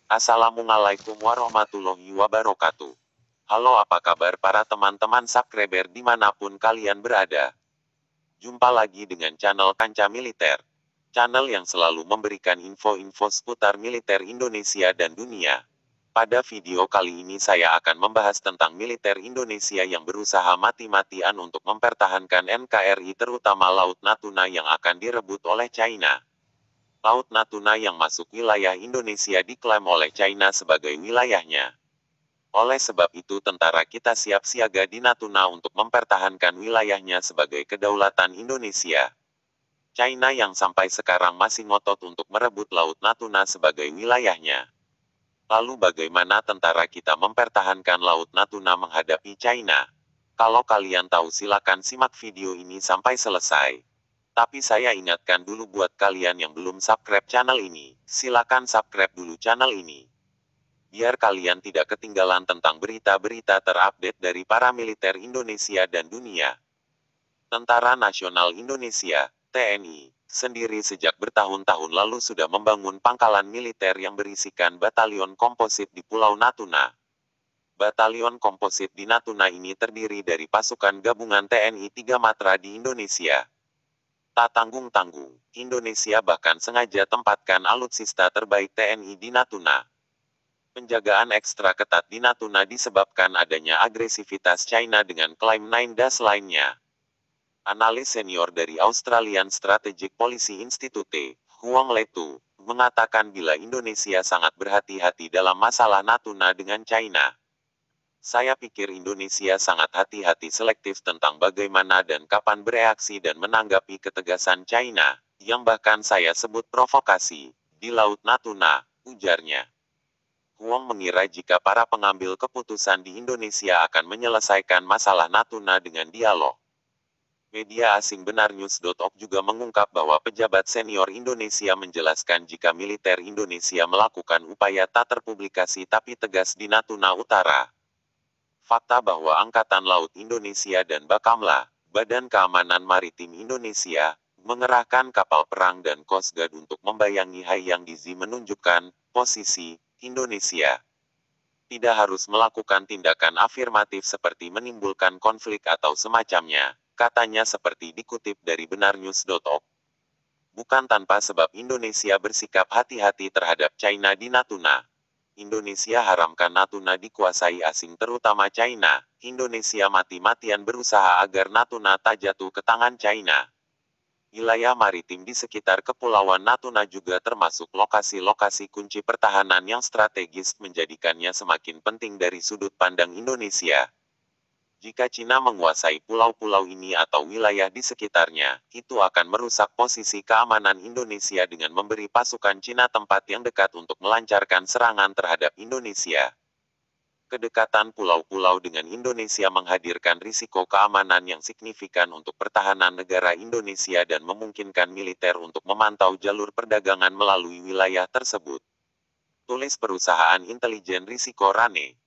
Assalamualaikum warahmatullahi wabarakatuh. Halo, apa kabar para teman-teman subscriber dimanapun kalian berada? Jumpa lagi dengan channel Kanca Militer. Channel yang selalu memberikan info-info seputar militer Indonesia dan dunia. Pada video kali ini saya akan membahas tentang militer Indonesia yang berusaha mati-matian untuk mempertahankan NKRI, terutama Laut Natuna yang akan direbut oleh China. Laut Natuna yang masuk wilayah Indonesia diklaim oleh China sebagai wilayahnya. Oleh sebab itu tentara kita siap siaga di Natuna untuk mempertahankan wilayahnya sebagai kedaulatan Indonesia. China yang sampai sekarang masih ngotot untuk merebut Laut Natuna sebagai wilayahnya. Lalu bagaimana tentara kita mempertahankan Laut Natuna menghadapi China? Kalau kalian tahu silakan simak video ini sampai selesai. Tapi saya ingatkan dulu buat kalian yang belum subscribe channel ini, silakan subscribe dulu channel ini. Biar kalian tidak ketinggalan tentang berita-berita terupdate dari para militer Indonesia dan dunia. Tentara Nasional Indonesia, TNI, sendiri sejak bertahun-tahun lalu sudah membangun pangkalan militer yang berisikan batalion komposit di Pulau Natuna. Batalion komposit di Natuna ini terdiri dari pasukan gabungan TNI 3 Matra di Indonesia. Tak tanggung-tanggung, Indonesia bahkan sengaja tempatkan alutsista terbaik TNI di Natuna. Penjagaan ekstra ketat di Natuna disebabkan adanya agresivitas China dengan klaim 9 das lainnya. Analis senior dari Australian Strategic Policy Institute, Huang Letu, mengatakan bila Indonesia sangat berhati-hati dalam masalah Natuna dengan China. Saya pikir Indonesia sangat hati-hati selektif tentang bagaimana dan kapan bereaksi dan menanggapi ketegasan China, yang bahkan saya sebut provokasi, di Laut Natuna, ujarnya. Huang mengira jika para pengambil keputusan di Indonesia akan menyelesaikan masalah Natuna dengan dialog. Media asing benarnews.org juga mengungkap bahwa pejabat senior Indonesia menjelaskan jika militer Indonesia melakukan upaya tak terpublikasi tapi tegas di Natuna Utara. Fakta bahwa Angkatan Laut Indonesia dan Bakamla, Badan Keamanan Maritim Indonesia, mengerahkan kapal perang dan Coast Guard untuk membayangi Hayang Dizi menunjukkan posisi Indonesia tidak harus melakukan tindakan afirmatif seperti menimbulkan konflik atau semacamnya, katanya seperti dikutip dari benarnews.org. Bukan tanpa sebab Indonesia bersikap hati-hati terhadap China di Natuna. Indonesia haramkan Natuna dikuasai asing terutama China. Indonesia mati-matian berusaha agar Natuna tak jatuh ke tangan China. Wilayah maritim di sekitar Kepulauan Natuna juga termasuk lokasi-lokasi kunci pertahanan yang strategis menjadikannya semakin penting dari sudut pandang Indonesia. Jika Cina menguasai pulau-pulau ini atau wilayah di sekitarnya, itu akan merusak posisi keamanan Indonesia dengan memberi pasukan Cina tempat yang dekat untuk melancarkan serangan terhadap Indonesia. Kedekatan pulau-pulau dengan Indonesia menghadirkan risiko keamanan yang signifikan untuk pertahanan negara Indonesia dan memungkinkan militer untuk memantau jalur perdagangan melalui wilayah tersebut. Tulis perusahaan intelijen risiko Rane.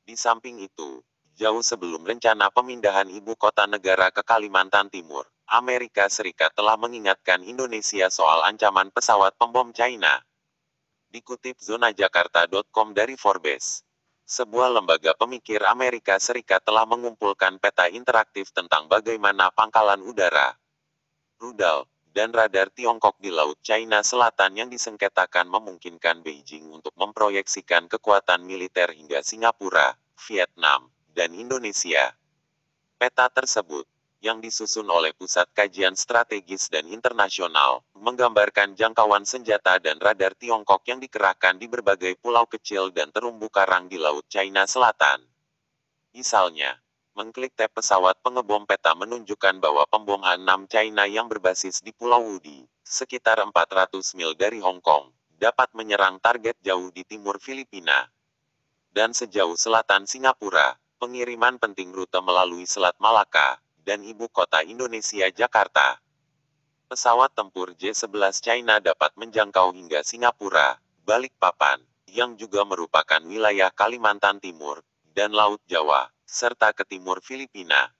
Di samping itu, jauh sebelum rencana pemindahan ibu kota negara ke Kalimantan Timur, Amerika Serikat telah mengingatkan Indonesia soal ancaman pesawat pembom China. Dikutip zonajakarta.com dari Forbes. Sebuah lembaga pemikir Amerika Serikat telah mengumpulkan peta interaktif tentang bagaimana pangkalan udara, rudal, dan radar Tiongkok di Laut China Selatan yang disengketakan memungkinkan Beijing untuk memproyeksikan kekuatan militer hingga Singapura, Vietnam, dan Indonesia. Peta tersebut, yang disusun oleh Pusat Kajian Strategis dan Internasional, menggambarkan jangkauan senjata dan radar Tiongkok yang dikerahkan di berbagai pulau kecil dan terumbu karang di Laut China Selatan. Misalnya, mengklik tab pesawat pengebom peta menunjukkan bahwa pembom H-6 China yang berbasis di Pulau Wudi, sekitar 400 mil dari Hong Kong, dapat menyerang target jauh di timur Filipina dan sejauh selatan Singapura. Pengiriman penting rute melalui Selat Malaka, dan ibu kota Indonesia Jakarta. Pesawat tempur J-11 China dapat menjangkau hingga Singapura, Balikpapan, yang juga merupakan wilayah Kalimantan Timur, dan Laut Jawa, serta ke timur Filipina.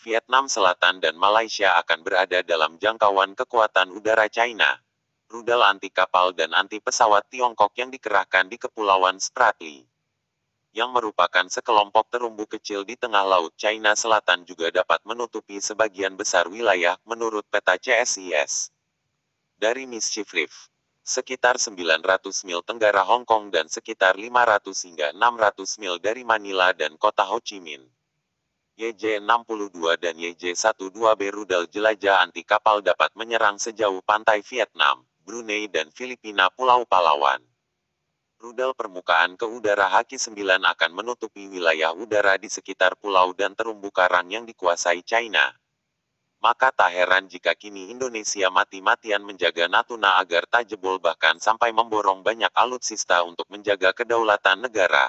Vietnam Selatan dan Malaysia akan berada dalam jangkauan kekuatan udara China. rudal anti kapal dan anti pesawat Tiongkok yang dikerahkan di Kepulauan Spratly, yang merupakan sekelompok terumbu kecil di tengah laut China Selatan juga dapat menutupi sebagian besar wilayah, menurut peta CSIS. Dari Mischief Reef, sekitar 900 mil tenggara Hong Kong dan sekitar 500 hingga 600 mil dari Manila dan kota Ho Chi Minh. YJ-62 dan YJ-12B rudal jelajah anti kapal dapat menyerang sejauh pantai Vietnam, Brunei dan Filipina Pulau Palawan. Rudal permukaan ke udara Haki-9 akan menutupi wilayah udara di sekitar pulau dan terumbu karang yang dikuasai China. Maka tak heran jika kini Indonesia mati-matian menjaga Natuna agar tak jebol bahkan sampai memborong banyak alutsista untuk menjaga kedaulatan negara.